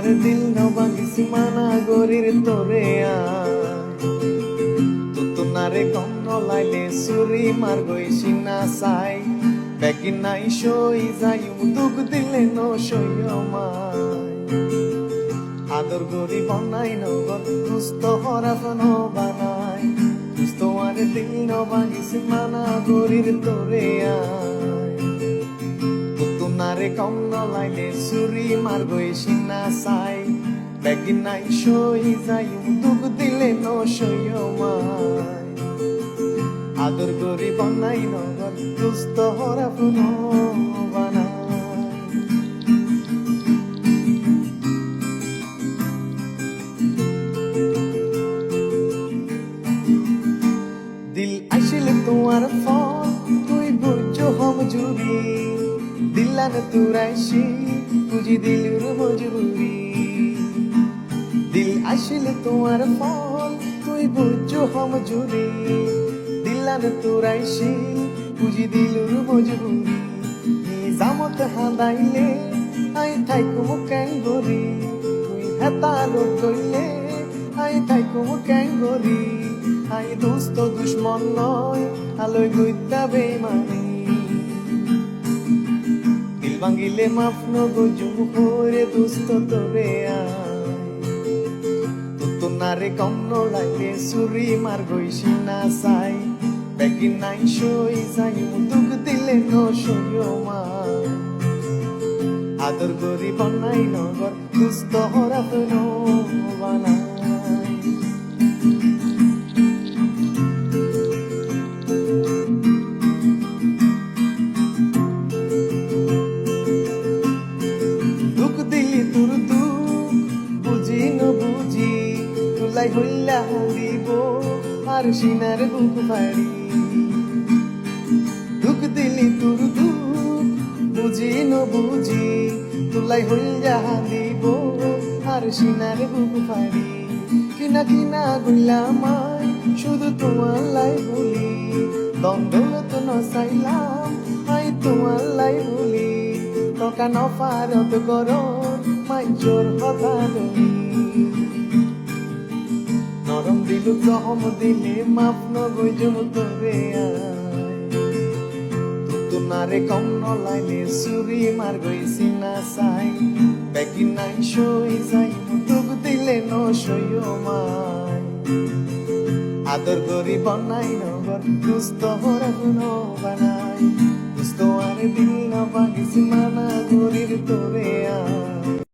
তোমার দিল নবাগিস মানা গরির তোরে তুতুনারে কম নলাইলে সুরি মার গইছি না চাই বেগি নাই সই যাই দুঃখ দিলে ন সইমাই আদর গরি বনাই নগর দুস্থ হরাফ বানাই তোমার দিল নবাগিস মানা গরির তোরে তুতুনারে কম নলাইলে সুরি মার গইছি না চাই বেগি নাই সই যাই দুঃখ দিলে ন সইমাই আদর গরি বনাই নগর দুস্থ হরাফ বানাই দিল আসিল তোমার ফল তুই বুঝো হম জুরি দিলান তুরাইছি বুঝি দিলুর মজবুরি দিল আসিল তোমার ফল তুই বুঝো হম জুরি দিলান তুরাইছি বুঝি দিলুর মজবুরি জামত হাঁদাইলে আই থাইকুম ক্যাঙ্গরি তুই হেতালো কইলে আই থাইকুম ক্যাঙ্গরি আই দোস্ত দুশ্মন নয় আলোয় গইতা বেমানি দিল ভাঙিলে মাফ নগজু হরে দোস্ত তোরে তুতুনারে কম নলাইলে সুরি মার গইছি না চাই বেগি নাই সই যাই দুঃখ দিলে ন সইমাই আদর গরি বনাই নগর দুস্থ হরাফ বানাই তুলাই হইলা দিব আর সিনার বুক পাড়ি দুঃখ দিলি তোর দুঃখ বুঝি ন বুঝি তুলাই হইলা দিব আর সিনার বুক পাড়ি কিনা কিনা গইলামাই শুধু তোমার লাই বলি দ্বন্দ্বলত ন চাইলাম আই তোমার লাই বলি টকা নফারত গরম মাইজোর কথা দলি নরম দিলু জহম দিলে মাফ নগজম তোরে তুতুনারে কম নলাইলে সুরি মার গইছি না চাই বেগি নাই সই যাই দুঃখ দিলে ন সইমাই আদর গরি বনাই নগর দুস্থ হরাফ বানাই দুস্থ আর দিল নবাগিস মানা গরির তোরে